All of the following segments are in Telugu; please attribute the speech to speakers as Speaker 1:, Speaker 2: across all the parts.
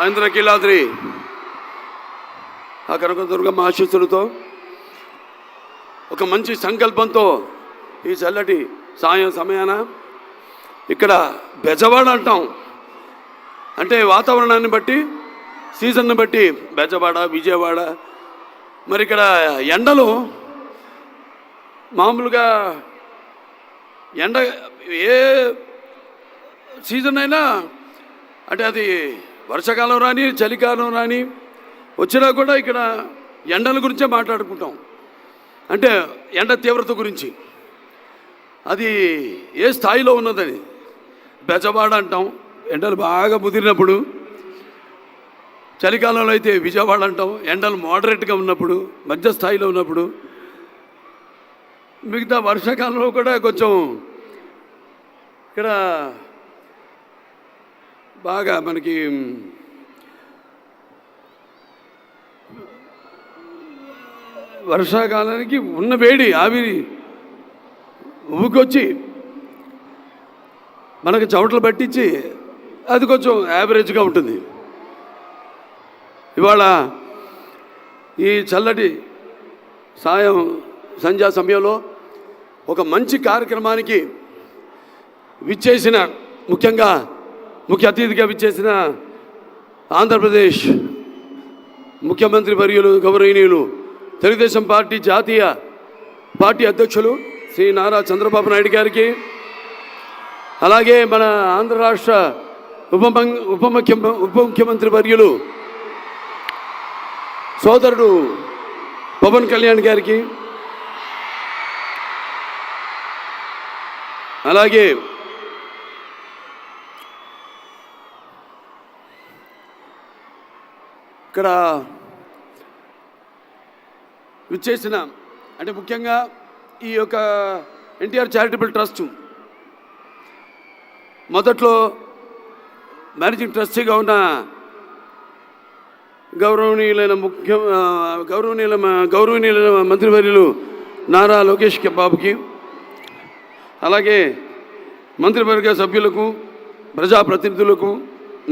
Speaker 1: ఇంద్రకీలాద్రి ఆ కనకదుర్గమ్మ ఆశీస్సులతో ఒక మంచి సంకల్పంతో ఈ చల్లటి సాయం సమయాన ఇక్కడ బెజవాడ అంటాం. అంటే వాతావరణాన్ని బట్టి, సీజన్ని బట్టి బెజవాడ, విజయవాడ. మరి ఇక్కడ ఎండలు మామూలుగా ఎండ ఏ సీజన్ అయినా, అంటే అది వర్షాకాలం రాని చలికాలం రాని వచ్చినా కూడా ఇక్కడ ఎండల గురించే మాట్లాడుకుంటాం. అంటే ఎండ తీవ్రత గురించి అది ఏ స్థాయిలో ఉన్నదని బెజవాడ అంటాం. ఎండలు బాగా ముదిరినప్పుడు. చలికాలంలో అయితే విజయవాడ అంటాం. ఎండలు మోడరేట్గా ఉన్నప్పుడు, మధ్య స్థాయిలో ఉన్నప్పుడు. మిగతా వర్షాకాలంలో కూడా కొంచెం ఇక్కడ బాగా మనకి వర్షాకాలానికి ఉన్న వేడి ఆవిరి ఉబ్బుకొచ్చి మనకి చెమటలు పట్టించి అది కొంచెం యావరేజ్గా ఉంటుంది. ఇవాళ ఈ చల్లటి సంధ్యా సమయంలో ఒక మంచి కార్యక్రమానికి విచ్చేసిన, ముఖ్యంగా ముఖ్య అతిథిగా విచ్చేసిన ఆంధ్రప్రదేశ్ ముఖ్యమంత్రి వర్యులు గౌరవనీయులు తెలుగుదేశం పార్టీ జాతీయ పార్టీ అధ్యక్షులు శ్రీ నారా చంద్రబాబు నాయుడు గారికి, అలాగే మన ఆంధ్ర రాష్ట్ర ఉప ముఖ్యమంత్రి వర్యులు సోదరుడు పవన్ కళ్యాణ్ గారికి, అలాగే ఇక్కడ విచ్చేసిన, అంటే ముఖ్యంగా ఈ యొక్క ఎన్టీఆర్ చారిటబుల్ ట్రస్ట్ మొదట్లో మేనేజింగ్ ట్రస్టీగా ఉన్న గౌరవనీయులైన మంత్రివర్యులు నారా లోకేష్ బాబుకి, అలాగే మంత్రివర్గ సభ్యులకు, ప్రజాప్రతినిధులకు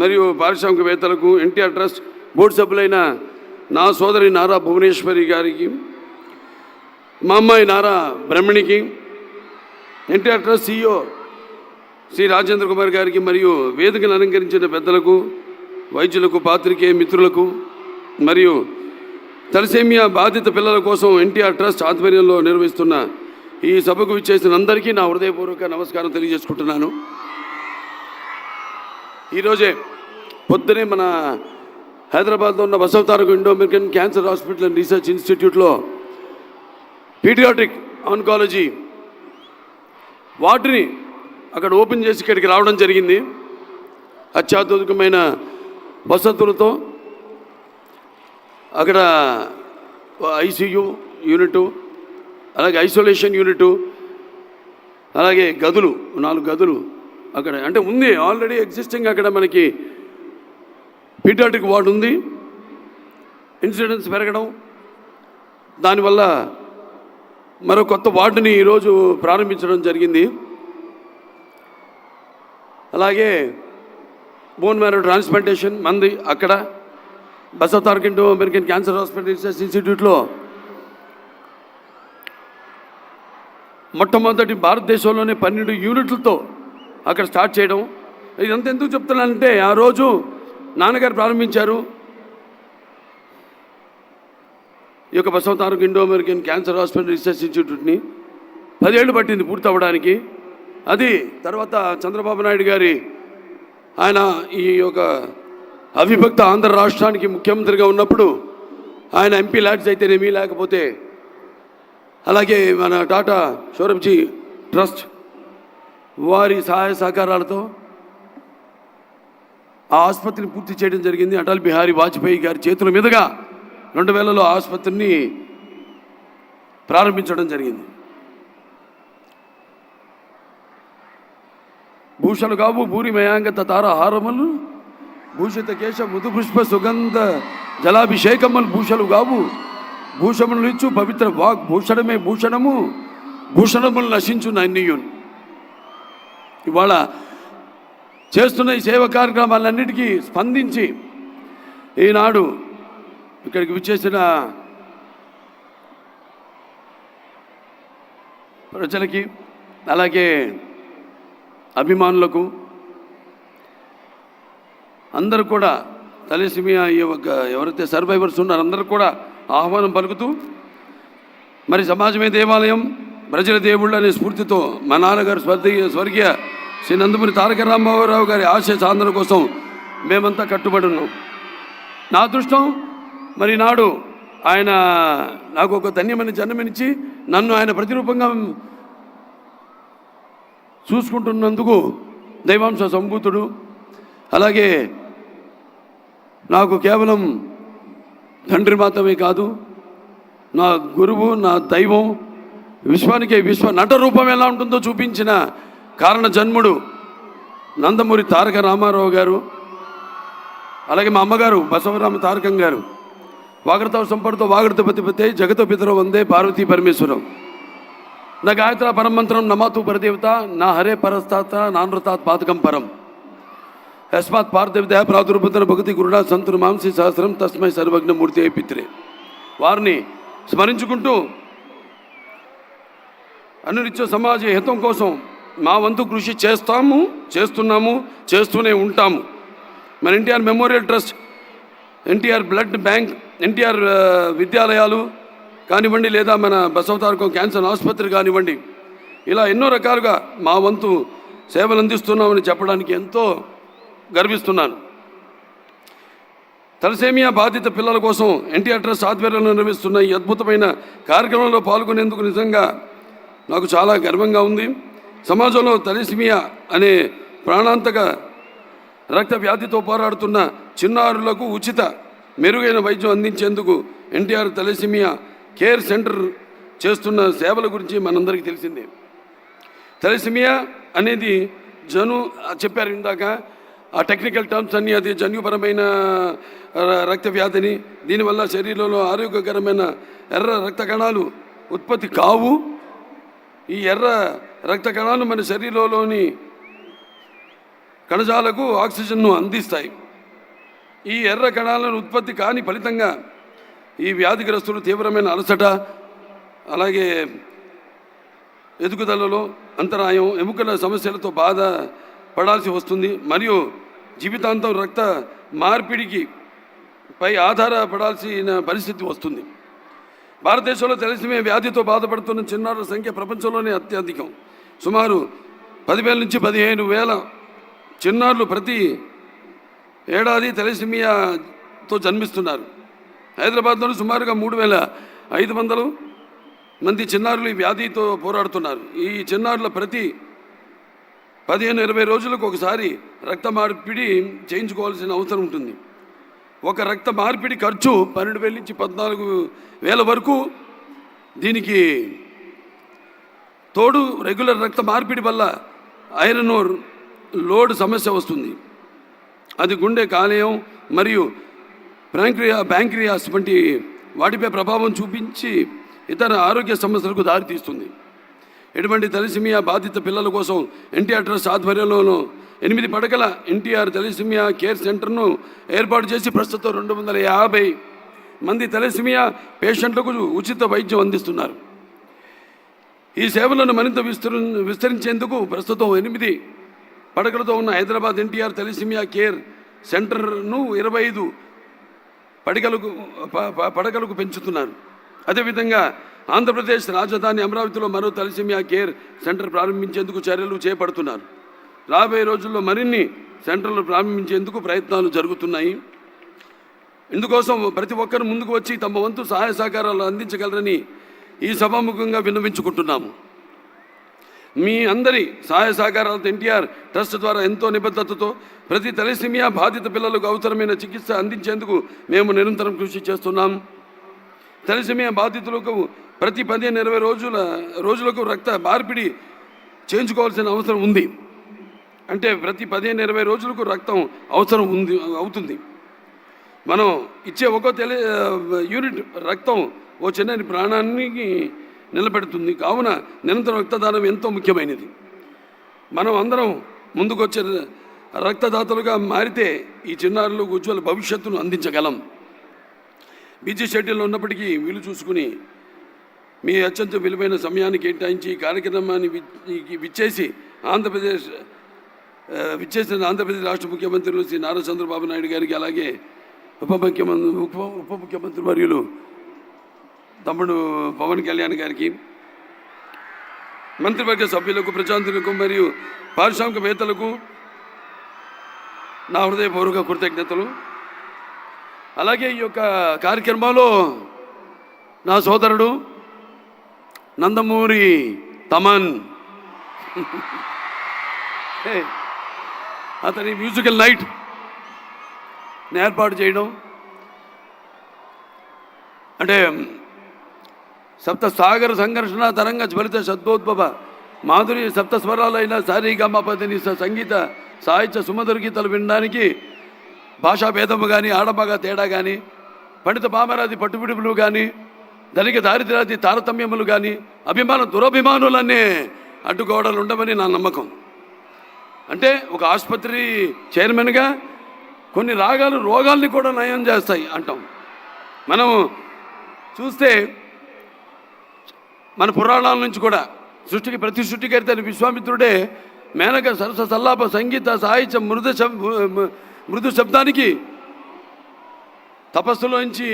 Speaker 1: మరియు పారిశ్రామికవేత్తలకు, ఎన్టీఆర్ ట్రస్ట్ బోర్డు సభ్యులైన నా సోదరి నారా భువనేశ్వరి గారికి, మా అమ్మాయి నారా బ్రహ్మణికి, ఎన్టీఆర్ ట్రస్ట్ CEO శ్రీ రాజేంద్ర కుమార్ గారికి, మరియు వేదికను అలంకరించిన పెద్దలకు, వైద్యులకు, పాత్రికేయ మిత్రులకు, మరియు తలసేమియా బాధిత పిల్లల కోసం ఎన్టీఆర్ ట్రస్ట్ ఆధ్వర్యంలో నిర్వహిస్తున్న ఈ సభకు విచ్చేసిన అందరికీ నా హృదయపూర్వక నమస్కారం తెలియజేసుకుంటున్నాను. ఈరోజే పొద్దునే మన హైదరాబాద్లో ఉన్న Basavataraka Indo American cancer hospital and research ఇన్స్టిట్యూట్లో పీడియాట్రిక్ ఆన్కాలజీ వార్డుని అక్కడ ఓపెన్ చేసి ఇక్కడికి రావడం జరిగింది. అత్యాధునికమైన వసతులతో అక్కడ ICU యూనిట్, అలాగే ఐసోలేషన్ యూనిట్, అలాగే గదులు 4 గదులు అక్కడ అంటే ఉంది ఆల్రెడీ ఎగ్జిస్టింగ్. అక్కడ మనకి పీడియాట్రిక్ వార్డు ఉంది. ఇన్సిడెన్స్ పెరగడం, దానివల్ల మరో కొత్త వార్డుని ఈరోజు ప్రారంభించడం జరిగింది. అలాగే బోన్ మ్యారో ట్రాన్స్ప్లాంటేషన్ మంది అక్కడ Basavataraka Indo American cancer hospital research ఇన్స్టిట్యూట్లో మొట్టమొదటి భారతదేశంలోనే 12 యూనిట్లతో అక్కడ స్టార్ట్ చేయడం. ఇదంతా ఎందుకు చెప్తున్నానంటే, ఆ రోజు నాన్నగారు ప్రారంభించారు ఈ యొక్క Basavatarak Indo American cancer hospital research ఇన్స్టిట్యూట్ని. 10 ఏళ్ళు పట్టింది పూర్తి అవ్వడానికి. అది తర్వాత చంద్రబాబు నాయుడు గారి ఆయన ఈ యొక్క అవిభక్త ఆంధ్ర రాష్ట్రానికి ముఖ్యమంత్రిగా ఉన్నప్పుడు ఆయన MP ల్యాడ్స్ అయితేనేమి, లేకపోతే అలాగే మన టాటా సౌరభ్జీ ట్రస్ట్ వారి సహాయ సహకారాలతో ఆ ఆసుపత్రిని పూర్తి చేయడం జరిగింది. అటల్ బిహారీ వాజ్పేయి గారి చేతుల మీదుగా 2000లో ఆసుపత్రిని ప్రారంభించడం జరిగింది. భూషలు కావు భూరి మయాంగత తార హారములు, భూషిత కేశ మృదు పుష్ప సుగంధ జలాభిషేకములు భూషలు కావు, భూషములు ఇచ్చు పవిత్ర వాక్ భూషణమే భూషణము, భూషణములు నశించు నన్నియున్. ఇవాళ చేస్తున్న ఈ సేవ కార్యక్రమాలన్నిటికీ స్పందించి ఈనాడు ఇక్కడికి విచ్చేసిన ప్రజలకి, అలాగే అభిమానులకు అందరూ కూడా తలసేమియా ఎవరైతే సర్వైవర్స్ ఉన్నారో అందరూ కూడా ఆహ్వానం పలుకుతూ, మరి సమాజమే దేవాలయం, ప్రజల దేవుళ్ళు అనే స్ఫూర్తితో మా నాన్నగారు స్వర్గీయ శ్రీ నందమూరి తారక రామారావు గారి ఆశయ సాధన కోసం మేమంతా కట్టుబడి ఉన్నాం. నా అదృష్టం మరి నాడు ఆయన నాకు ఒక ధన్యమైన జన్మనిచ్చి నన్ను ఆయన ప్రతిరూపంగా చూసుకుంటున్నందుకు దైవాంశ సంభూతుడు, అలాగే నాకు కేవలం తండ్రి మాత్రమే కాదు, నా గురువు, నా దైవం, విశ్వానికి విశ్వ నట రూపం ఎలా ఉంటుందో చూపించిన కారణ జన్ముడు నందమూరి తారక రామారావు గారు, అలాగే మా అమ్మగారు బసవరామ తారకం గారు. వాగడతో సంపడితో వాగడత పతిపతే జగత పితరో వందే పార్వతీ పరమేశ్వరం. నా గాయత్ర పరమంత్రం నమాతు పరదేవత నా హరే పరస్తాత నానృతాత్ పాతకం పరం యస్మాత్ పార్థవిద ప్రాదుర్భుతర భగతి గురుడా సంతురు మాంసి సహస్రం తస్మై సర్వజ్ఞమూర్తి అయి పిత్రే. వారిని స్మరించుకుంటూ అనునిత్య సమాజ హితం కోసం మా వంతు కృషి చేస్తున్నాము, చేస్తూనే ఉంటాము. మన NTR memorial trust, NTR blood bank, NTR విద్యాలయాలు కానివ్వండి, లేదా మన బసవతారకం క్యాన్సర్ ఆసుపత్రి కానివ్వండి, ఇలా ఎన్నో రకాలుగా మా వంతు సేవలు అందిస్తున్నామని చెప్పడానికి ఎంతో గర్విస్తున్నాను. తలసేమియా బాధిత పిల్లల కోసం ఎన్టీఆర్ ట్రస్ట్ ఆధ్వర్యంలో నిర్వహిస్తున్న ఈ అద్భుతమైన కార్యక్రమంలో పాల్గొనేందుకు నిజంగా నాకు చాలా గర్వంగా ఉంది. సమాజంలో తలసేమియా అనే ప్రాణాంతక రక్త వ్యాధితో పోరాడుతున్న చిన్నారులకు ఉచిత మెరుగైన వైద్యం అందించేందుకు ఎన్టీఆర్ తలసేమియా కేర్ సెంటర్ చేస్తున్న సేవల గురించి మనందరికీ తెలిసిందే. తలసేమియా అనేది చెప్పారు ఇందాక, ఆ టెక్నికల్ టర్మ్స్ అన్నీ, అది జన్యుపరమైన రక్త వ్యాధిని, దీనివల్ల శరీరంలో ఆరోగ్యకరమైన ఎర్ర రక్త కణాలు ఉత్పత్తి కావు. ఈ ఎర్ర రక్త కణాలు మన శరీరంలోని కణజాలకు ఆక్సిజన్ను అందిస్తాయి. ఈ ఎర్ర కణాలను ఉత్పత్తి కాని ఫలితంగా ఈ వ్యాధిగ్రస్తులు తీవ్రమైన అలసట, అలాగే ఎదుగుదలలో అంతరాయం, ఎముకల సమస్యలతో బాధ పడాల్సి వస్తుంది. మరియు జీవితాంతం రక్త మార్పిడికి పై ఆధారపడాల్సిన పరిస్థితి వస్తుంది. భారతదేశంలో తలసేమియా వ్యాధితో బాధపడుతున్న చిన్నారుల సంఖ్య ప్రపంచంలోనే అత్యధికం. సుమారు 10,000 నుంచి 15,000 చిన్నారులు ప్రతి ఏడాది తలసేమియాతో జన్మిస్తున్నారు. హైదరాబాద్లో సుమారుగా 3,500 మంది చిన్నారులు ఈ వ్యాధితో పోరాడుతున్నారు. ఈ చిన్నారుల ప్రతి 15-20 రోజులకు ఒకసారి రక్త మార్పిడి చేయించుకోవాల్సిన అవసరం ఉంటుంది. ఒక రక్త మార్పిడి ఖర్చు 12,000 నుంచి 14,000 వరకు. దీనికి తోడు రెగ్యులర్ రక్త మార్పిడి వల్ల ఐరన్ లోడ్ సమస్య వస్తుంది. అది గుండె, కాలేయం మరియు ప్యాంక్రియాస్ వంటి వాటిపై ప్రభావం చూపించి ఇతర ఆరోగ్య సమస్యలకు దారితీస్తుంది. ఎటువంటి తలసేమియా బాధిత పిల్లల కోసం ఎన్టీఆర్ ట్రస్ట్ ఆధ్వర్యంలోనూ 8 పడకల ఎన్టీఆర్ తలసేమియా కేర్ సెంటర్ను ఏర్పాటు చేసి ప్రస్తుతం 250 మంది తలసేమియా పేషెంట్లకు ఉచిత వైద్యం అందిస్తున్నారు. ఈ సేవలను మరింత విస్తరించేందుకు ప్రస్తుతం 8 పడకలతో ఉన్న హైదరాబాద్ ఎన్టీఆర్ తలసేమియా కేర్ సెంటర్ను 25 పడకలకు పెంచుతున్నారు. అదేవిధంగా ఆంధ్రప్రదేశ్ రాజధాని అమరావతిలో మరో తలసేమియా కేర్ సెంటర్ ప్రారంభించేందుకు చర్యలు చేపడుతున్నారు. రాబోయే రోజుల్లో మరిన్ని సెంటర్లు ప్రారంభించేందుకు ప్రయత్నాలు జరుగుతున్నాయి. ఇందుకోసం ప్రతి ఒక్కరు ముందుకు వచ్చి తమ వంతు సహాయ సహకారాలు అందించగలరని ఈ సభాముఖంగా విన్నవించుకుంటున్నాము. మీ అందరి సహాయ సహకారాలతో ఎన్టీఆర్ ట్రస్ట్ ద్వారా ఎంతో నిబద్ధతతో ప్రతి తలసేమియా బాధిత పిల్లలకు అవసరమైన చికిత్స అందించేందుకు మేము నిరంతరం కృషి చేస్తున్నాం. తలసేమియా బాధితులకు ప్రతి 15-20 రోజులకు రక్త మార్పిడి చేయించుకోవాల్సిన అవసరం ఉంది. అంటే ప్రతి 15-20 రోజులకు రక్తం అవసరం అవుతుంది. మనం ఇచ్చే ఒక్కో యూనిట్ రక్తం ఓ చిన్న ప్రాణానికి నిలబెడుతుంది. కావున నిరంతర రక్తదానం ఎంతో ముఖ్యమైనది. మనం అందరం ముందుకొచ్చే రక్తదాతలుగా మారితే ఈ చిన్నారులకు ఉజ్వల భవిష్యత్తును అందించగలం. బిజీ షెడ్యూల్లో ఉన్నప్పటికీ వీలు చూసుకుని మీ అత్యంత విలువైన సమయాన్ని కేటాయించి ఈ కార్యక్రమాన్ని విచ్చేసిన ఆంధ్రప్రదేశ్ రాష్ట్ర ముఖ్యమంత్రులు శ్రీ నారా చంద్రబాబు నాయుడు గారికి, అలాగే ఉప ముఖ్యమంత్రి వర్యులు తమ్ముడు పవన్ కళ్యాణ్ గారికి, మంత్రివర్గ సభ్యులకు, ప్రజాంతులకు మరియు పారిశ్రామికవేత్తలకు నా హృదయపూర్వక కృతజ్ఞతలు. అలాగే ఈ యొక్క కార్యక్రమంలో నా సోదరుడు నందమూరి తమన్ అతని మ్యూజికల్ నైట్ ఏర్పాటు చేయడం, అంటే సప్త సాగర సంఘర్షణ తరంగ జ్వలిత సద్భోద్భవ మాధురి సప్త స్వరాలైన సారీగమపతిని సంగీత సాహిత్య సుమధుర గీతాలు వినడానికి భాషా భేదము కానీ, ఆడమగ తేడా కానీ, పండిత పామరాది పట్టుబిడుపులు కానీ, ధనిక దారిద్ర్యాది తారతమ్యములు కానీ, దురభిమానులన్నీ అడ్డుకోవడాలు ఉండవని నా నమ్మకం. అంటే ఒక ఆసుపత్రి చైర్మన్గా కొన్ని రోగాల్ని కూడా నయం చేస్తాయి అంటాం. మనం చూస్తే మన పురాణాల నుంచి కూడా ప్రతి సృష్టికర్త విశ్వామిత్రుడే మేనక సరస సల్లాప సంగీత సాహిత్య మృదు శబ్దానికి తపస్సులోంచి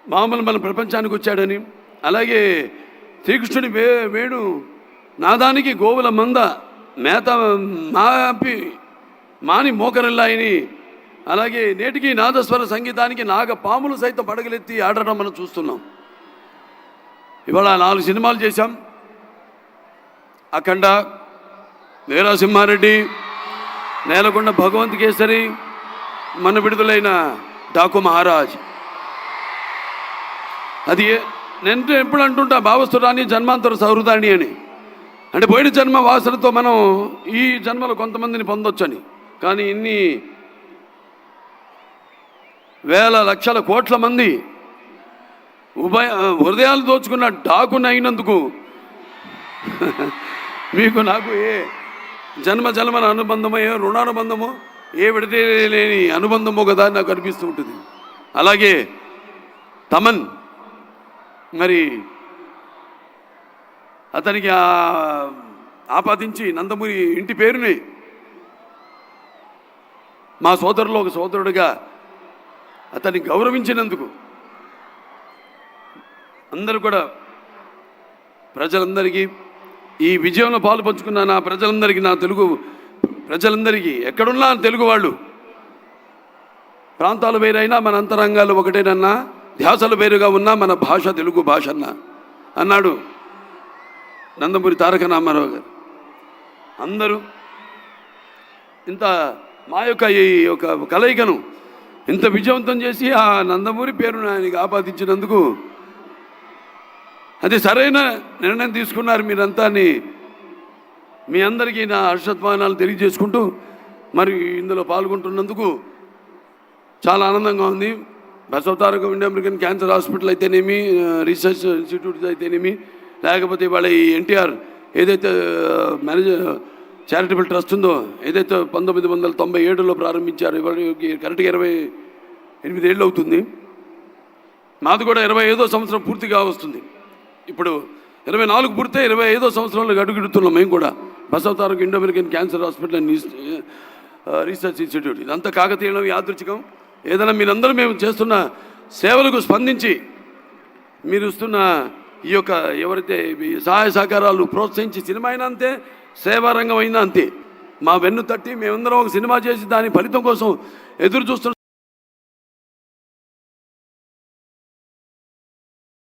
Speaker 1: మామూలు మన ప్రపంచానికి వచ్చాడని, అలాగే శ్రీకృష్ణుడి వేణు నాదానికి గోవుల మంద మేత మాని మోకరిల్లాయని, అలాగే నేటికి నాదస్వర సంగీతానికి నాగ పాములు సైతం పడగలెత్తి ఆడడం మనం చూస్తున్నాం. ఇవాళ 4 సినిమాలు చేశాం. అఖండ, వీరసింహారెడ్డి, నేలకొండ భగవంత్ కేసరి, మన విడుదలైన డాకు మహారాజ్. అది నేను ఎప్పుడు అంటుంటా, భావస్తురాని జన్మాంతర సౌహృదాన్ని అని. అంటే పోయిన జన్మ వాసనతో మనం ఈ జన్మలో కొంతమందిని పొందొచ్చని. కానీ ఇన్ని వేల లక్షల కోట్ల మంది హృదయాలు దోచుకున్న డాకుని అయినందుకు మీకు నాకు ఏ జన్మల అనుబంధమో, ఏ రుణానుబంధమో, ఏ విడతలేని అనుబంధమో కదా నాకు అనిపిస్తూ ఉంటుంది. అలాగే తమన్, మరి అతనికి ఆపాదించి నందమూరి ఇంటి పేరుని మా సోదరులో ఒక సోదరుడిగా అతన్ని గౌరవించినందుకు అందరూ కూడా ప్రజలందరికీ, ఈ విజయంలో పాలు పంచుకున్న నా ప్రజలందరికీ, నా తెలుగు ప్రజలందరికీ, ఎక్కడున్నా తెలుగు వాళ్ళు, ప్రాంతాలు వేరైనా మన అంతరంగాలు ఒకటేనన్నా, ధ్యాసలు వేరుగా ఉన్నా మన భాష తెలుగు భాష అన్నాడు నందమూరి తారక రామారావు గారు. అందరూ ఇంత మా యొక్క ఈ యొక్క కలయికను ఇంత విజయవంతం చేసి ఆ నందమూరి పేరును ఆయనకి ఆపాదించినందుకు అది సరైన నిర్ణయం తీసుకున్నారు మీరంతా అని మీ అందరికీ నా హర్షధ్వానాలు తెలియజేసుకుంటూ, మరి ఇందులో పాల్గొంటున్నందుకు చాలా ఆనందంగా ఉంది. Basavataraka India American cancer hospital అయితేనేమి, రీసెర్చ్ ఇన్స్టిట్యూట్స్ అయితేనేమి, లేకపోతే వాళ్ళ ఈ ఎన్టీఆర్ ఏదైతే చారిటబుల్ ట్రస్ట్ ఉందో, ఏదైతే 1997లో ప్రారంభించారు, ఇవాళకి కరెక్ట్గా 28 ఏళ్ళు అవుతుంది. మాది కూడా 25వ సంవత్సరం పూర్తిగా వస్తుంది. ఇప్పుడు 24 పూర్తే 25వ సంవత్సరంలో అడుగుడుతున్నాం మేము కూడా. Basavataraka Indo American cancer hospital and research institute. ఇదంతా కాకతీయం, యాదృచ్ఛికం. ఏదైనా మీరందరూ మేము చేస్తున్న సేవలకు స్పందించి మీరు ఇస్తున్న ఈ యొక్క ఎవరైతే సహాయ సహకారాలు ప్రోత్సహించి, సినిమా అయినా అంతే, సేవారంగం అయినా అంతే, మా వెన్ను తట్టి మేమందరం ఒక సినిమా చేసి దాని ఫలితం కోసం ఎదురు చూస్తున్న